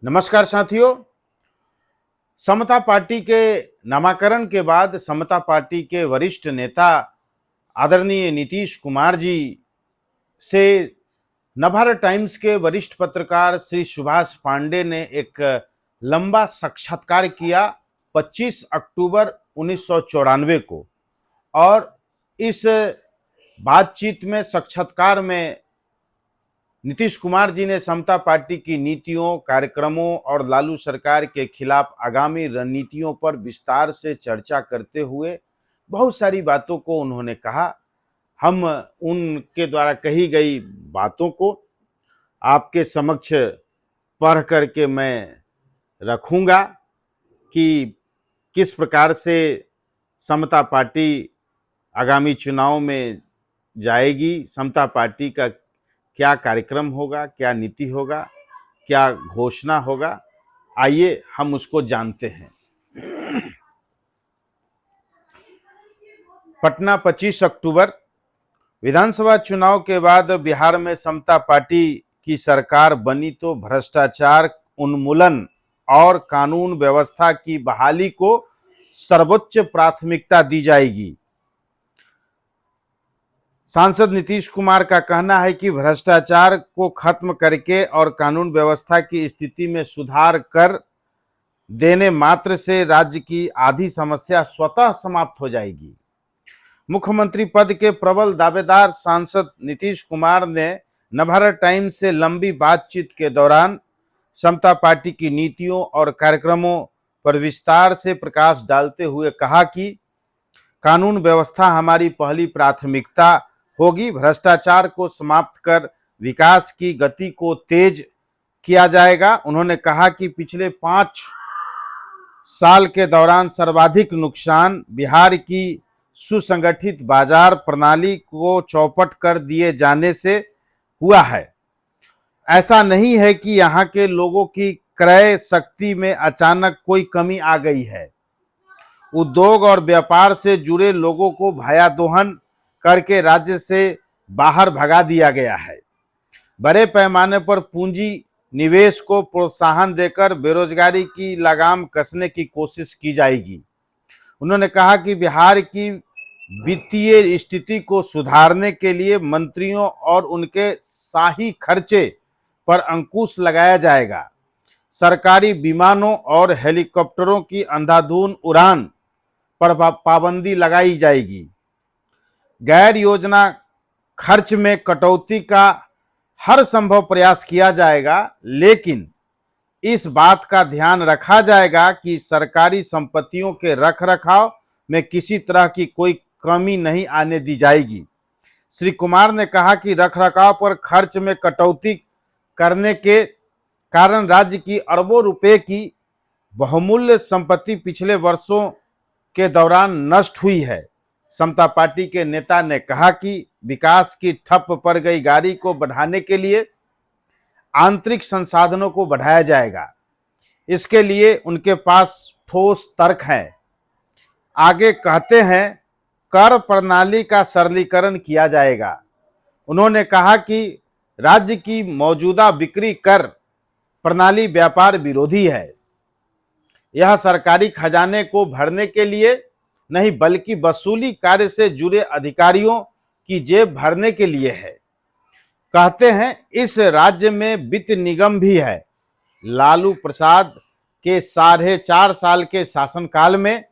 नमस्कार साथियों। समता पार्टी के नामाकरण के बाद समता पार्टी के वरिष्ठ नेता आदरणीय नीतीश कुमार जी से नवभारत टाइम्स के वरिष्ठ पत्रकार श्री सुभाष पांडे ने एक लंबा साक्षात्कार किया 25 अक्टूबर 1994 को। और इस बातचीत में, साक्षात्कार में नीतीश कुमार जी ने समता पार्टी की नीतियों, कार्यक्रमों और लालू सरकार के खिलाफ आगामी रणनीतियों पर विस्तार से चर्चा करते हुए बहुत सारी बातों को उन्होंने कहा। हम उनके द्वारा कही गई बातों को आपके समक्ष पढ़ करके मैं रखूंगा कि किस प्रकार से समता पार्टी आगामी चुनाव में जाएगी, समता पार्टी का क्या कार्यक्रम होगा, क्या नीति होगा, क्या घोषणा होगा। आइए हम उसको जानते हैं। पटना 25 अक्टूबर। विधानसभा चुनाव के बाद बिहार में समता पार्टी की सरकार बनी तो भ्रष्टाचार उन्मूलन और कानून व्यवस्था की बहाली को सर्वोच्च प्राथमिकता दी जाएगी। सांसद नीतीश कुमार का कहना है कि भ्रष्टाचार को खत्म करके और कानून व्यवस्था की स्थिति में सुधार कर देने मात्र से राज्य की आधी समस्या स्वतः समाप्त हो जाएगी। मुख्यमंत्री पद के प्रबल दावेदार सांसद नीतीश कुमार ने नवभारत टाइम्स से लंबी बातचीत के दौरान समता पार्टी की नीतियों और कार्यक्रमों पर विस्तार से प्रकाश डालते हुए कहा कि कानून व्यवस्था हमारी पहली प्राथमिकता होगी। भ्रष्टाचार को समाप्त कर विकास की गति को तेज किया जाएगा। उन्होंने कहा कि पिछले 5 साल के दौरान सर्वाधिक नुकसान बिहार की सुसंगठित बाजार प्रणाली को चौपट कर दिए जाने से हुआ है। ऐसा नहीं है कि यहाँ के लोगों की क्रय शक्ति में अचानक कोई कमी आ गई है। उद्योग और व्यापार से जुड़े लोगों को भयादोहन करके राज्य से बाहर भगा दिया गया है। बड़े पैमाने पर पूंजी निवेश को प्रोत्साहन देकर बेरोजगारी की लगाम कसने की कोशिश की जाएगी। उन्होंने कहा कि बिहार की वित्तीय स्थिति को सुधारने के लिए मंत्रियों और उनके शाही खर्चे पर अंकुश लगाया जाएगा। सरकारी विमानों और हेलीकॉप्टरों की अंधाधुंध उड़ान पर पाबंदी लगाई जाएगी। गैर योजना खर्च में कटौती का हर संभव प्रयास किया जाएगा, लेकिन इस बात का ध्यान रखा जाएगा कि सरकारी संपत्तियों के रखरखाव में किसी तरह की कोई कमी नहीं आने दी जाएगी। श्री कुमार ने कहा कि रखरखाव पर खर्च में कटौती करने के कारण राज्य की अरबों रुपए की बहुमूल्य संपत्ति पिछले वर्षों के दौरान नष्ट हुई है। समता पार्टी के नेता ने कहा कि विकास की ठप पड़ गई गाड़ी को बढ़ाने के लिए आंतरिक संसाधनों को बढ़ाया जाएगा। इसके लिए उनके पास ठोस तर्क हैं। आगे कहते हैं, कर प्रणाली का सरलीकरण किया जाएगा। उन्होंने कहा कि राज्य की मौजूदा बिक्री कर प्रणाली व्यापार विरोधी है। यह सरकारी खजाने को भरने के लिए नहीं बल्कि वसूली कार्य से जुड़े अधिकारियों की जेब भरने के लिए है। कहते हैं, इस राज्य में वित्त निगम भी है। लालू प्रसाद के 4.5 साल के शासनकाल में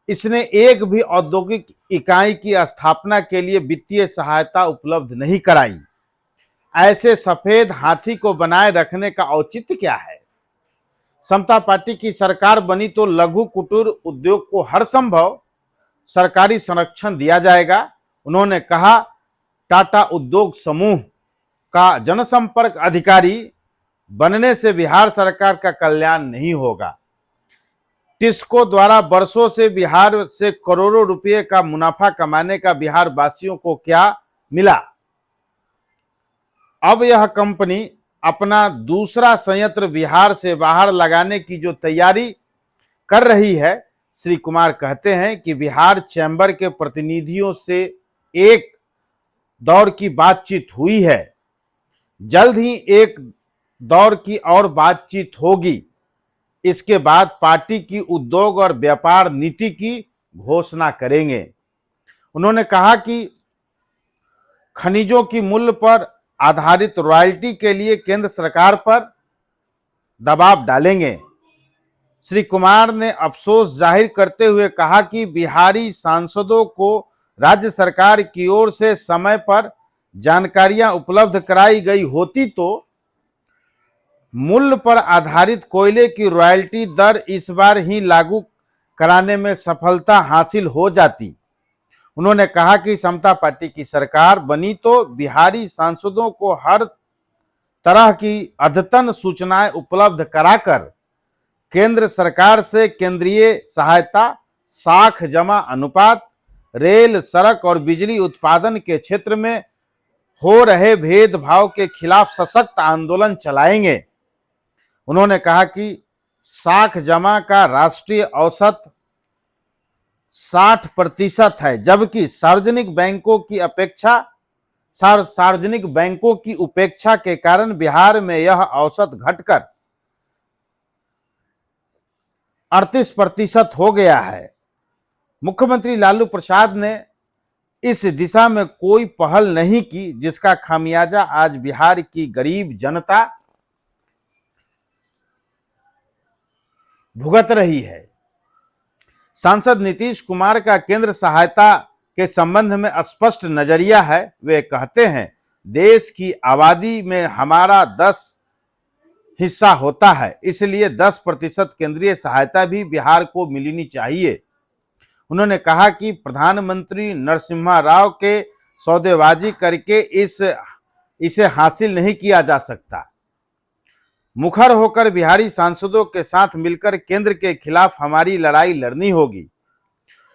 इसने एक भी औद्योगिक इकाई की स्थापना के लिए वित्तीय सहायता उपलब्ध नहीं कराई। ऐसे सफेद हाथी को बनाए रखने का औचित्य क्या है? समता पार्टी की सरकार बनी तो लघु कुटीर उद्योग को हर संभव सरकारी संरक्षण दिया जाएगा। उन्होंने कहा, टाटा उद्योग समूह का जनसंपर्क अधिकारी बनने से बिहार सरकार का कल्याण नहीं होगा। टिस्को द्वारा वर्षों से बिहार से करोड़ों रुपए का मुनाफा कमाने का बिहार वासियों को क्या मिला? अब यह कंपनी अपना दूसरा संयंत्र बिहार से बाहर लगाने की जो तैयारी कर रही है। श्री कुमार कहते हैं कि बिहार चैम्बर के प्रतिनिधियों से एक दौर की बातचीत हुई है। जल्द ही एक दौर की और बातचीत होगी। इसके बाद पार्टी की उद्योग और व्यापार नीति की घोषणा करेंगे। उन्होंने कहा कि खनिजों की मूल्य पर आधारित रॉयल्टी के लिए केंद्र सरकार पर दबाव डालेंगे। श्री कुमार ने अफसोस जाहिर करते हुए कहा कि बिहारी सांसदों को राज्य सरकार की ओर से समय पर जानकारियां उपलब्ध कराई गई होती तो मूल्य पर आधारित कोयले की रॉयल्टी दर इस बार ही लागू कराने में सफलता हासिल हो जाती। उन्होंने कहा कि समता पार्टी की सरकार बनी तो बिहारी सांसदों को हर तरह की अद्यतन सूचनाएं उपलब्ध कराकर केंद्र सरकार से केंद्रीय सहायता, साख जमा अनुपात, रेल, सड़क और बिजली उत्पादन के क्षेत्र में हो रहे भेदभाव के खिलाफ सशक्त आंदोलन चलाएंगे। उन्होंने कहा कि साख जमा का राष्ट्रीय औसत 60% है, जबकि सार्वजनिक बैंकों की उपेक्षा के कारण बिहार में यह औसत घटकर 38% हो गया है। मुख्यमंत्री लालू प्रसाद ने इस दिशा में कोई पहल नहीं की, जिसका खामियाजा आज बिहार की गरीब जनता भुगत रही है। सांसद नीतीश कुमार का केंद्र सहायता के संबंध में स्पष्ट नजरिया है। वे कहते हैं, देश की आबादी में हमारा 10 हिस्सा होता है, इसलिए 10% केंद्रीय सहायता भी बिहार को मिलनी चाहिए। उन्होंने कहा कि प्रधानमंत्री नरसिम्हा राव के सौदेबाजी करके इसे हासिल नहीं किया जा सकता। मुखर होकर बिहारी सांसदों के साथ मिलकर केंद्र के खिलाफ हमारी लड़ाई लड़नी होगी।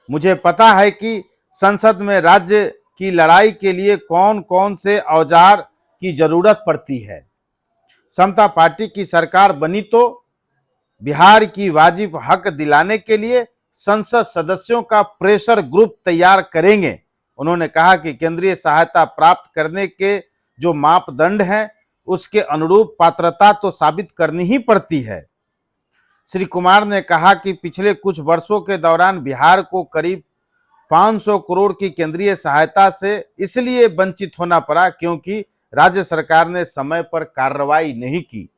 मुझे पता है कि संसद में राज्य की लड़ाई के लिए कौन कौन से औजार की जरूरत पड़ती है। समता पार्टी की सरकार बनी तो बिहार की वाजिब हक दिलाने के लिए संसद सदस्यों का प्रेशर ग्रुप तैयार करेंगे। उन्होंने कहा कि केंद्रीय सहायता प्राप्त करने के जो मापदंड हैं, उसके अनुरूप पात्रता तो साबित करनी ही पड़ती है। श्री कुमार ने कहा कि पिछले कुछ वर्षों के दौरान बिहार को करीब 500 करोड़ की केंद्रीय सहायता से इसलिए वंचित होना पड़ा क्योंकि राज्य सरकार ने समय पर कार्रवाई नहीं की।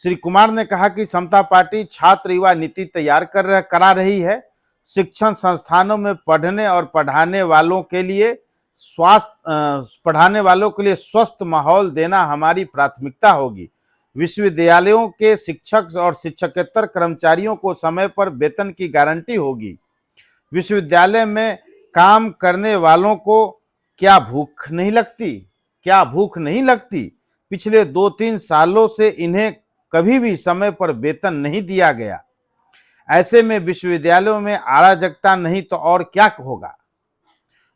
श्री कुमार ने कहा कि समता पार्टी छात्र युवा नीति तैयार करा रही है। शिक्षण संस्थानों में पढ़ने और पढ़ाने वालों के लिए स्वस्थ माहौल देना हमारी प्राथमिकता होगी। विश्वविद्यालयों के शिक्षक और शिक्षकेतर कर्मचारियों को समय पर वेतन की गारंटी होगी। विश्वविद्यालय में काम करने वालों को क्या भूख नहीं लगती? पिछले 2-3 सालों से इन्हें कभी भी समय पर वेतन नहीं दिया गया। ऐसे में विश्वविद्यालयों में अराजकता नहीं तो और क्या होगा।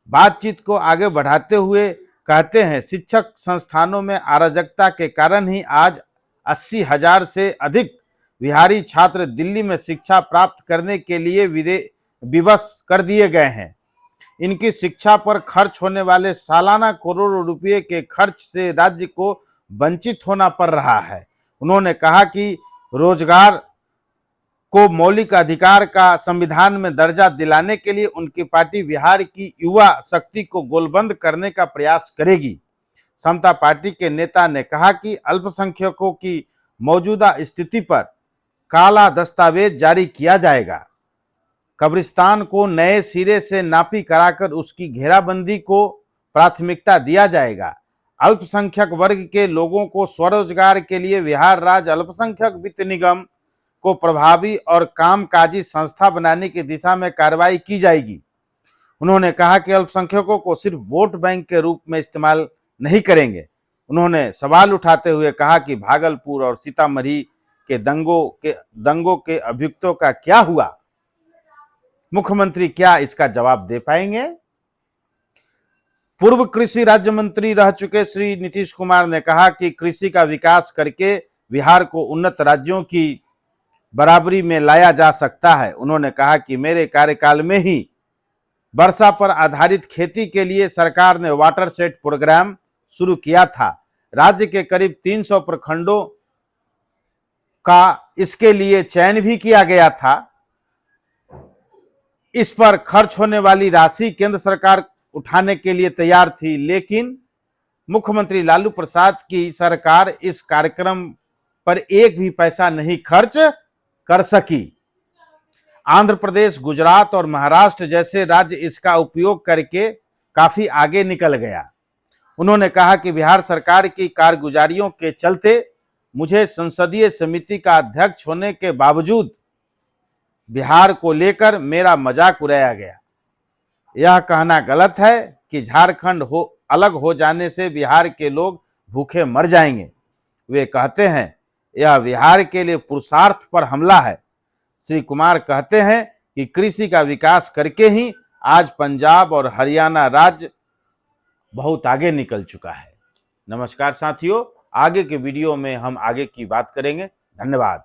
बातचीत को आगे बढ़ाते हुए कहते हैं, शिक्षक संस्थानों में अराजकता के कारण ही आज 80,000 से अधिक बिहारी छात्र दिल्ली में शिक्षा प्राप्त करने के लिए विवश कर दिए गए हैं। इनकी शिक्षा पर खर्च होने वाले सालाना करोड़ों रुपए के खर्च से राज्य को वंचित होना पड़ रहा है। उन्होंने कहा कि रोजगार को मौलिक अधिकार का संविधान में दर्जा दिलाने के लिए उनकी पार्टी बिहार की युवा शक्ति को गोलबंद करने का प्रयास करेगी। समता पार्टी के नेता ने कहा कि अल्पसंख्यकों की मौजूदा स्थिति पर काला दस्तावेज जारी किया जाएगा। कब्रिस्तान को नए सिरे से नापी कराकर उसकी घेराबंदी को प्राथमिकता दिया जाएगा। अल्पसंख्यक वर्ग के लोगों को स्वरोजगार के लिए बिहार राज्य अल्पसंख्यक वित्त निगम को प्रभावी और कामकाजी संस्था बनाने की दिशा में कार्रवाई की जाएगी। उन्होंने कहा कि अल्पसंख्यकों को सिर्फ वोट बैंक के रूप में इस्तेमाल नहीं करेंगे। उन्होंने सवाल उठाते हुए कहा कि भागलपुर और सीतामढ़ी के दंगों के अभियुक्तों का क्या हुआ? मुख्यमंत्री क्या इसका जवाब दे पाएंगे? पूर्व कृषि राज्य मंत्री रह चुके श्री नीतीश कुमार ने कहा कि कृषि का विकास करके बिहार को उन्नत राज्यों की बराबरी में लाया जा सकता है। उन्होंने कहा कि मेरे कार्यकाल में ही वर्षा पर आधारित खेती के लिए सरकार ने वाटर सेट प्रोग्राम शुरू किया था। राज्य के करीब 300 प्रखंडों का इसके लिए चयन भी किया गया था। इस पर खर्च होने वाली राशि केंद्र सरकार उठाने के लिए तैयार थी, लेकिन मुख्यमंत्री लालू प्रसाद की सरकार इस कार्यक्रम पर एक भी पैसा नहीं खर्च कर सकी। आंध्र प्रदेश, गुजरात और महाराष्ट्र जैसे राज्य इसका उपयोग करके काफी आगे निकल गया। उन्होंने कहा कि बिहार सरकार की कारगुजारियों के चलते मुझे संसदीय समिति का अध्यक्ष होने के बावजूद बिहार को लेकर मेरा मजाक उड़ाया गया। यह कहना गलत है कि झारखंड अलग हो जाने से बिहार के लोग भूखे मर जाएंगे। वे कहते हैं यह बिहार के लिए पुरुषार्थ पर हमला है। श्री कुमार कहते हैं कि कृषि का विकास करके ही आज पंजाब और हरियाणा राज्य बहुत आगे निकल चुका है। नमस्कार साथियों, आगे के वीडियो में हम आगे की बात करेंगे। धन्यवाद।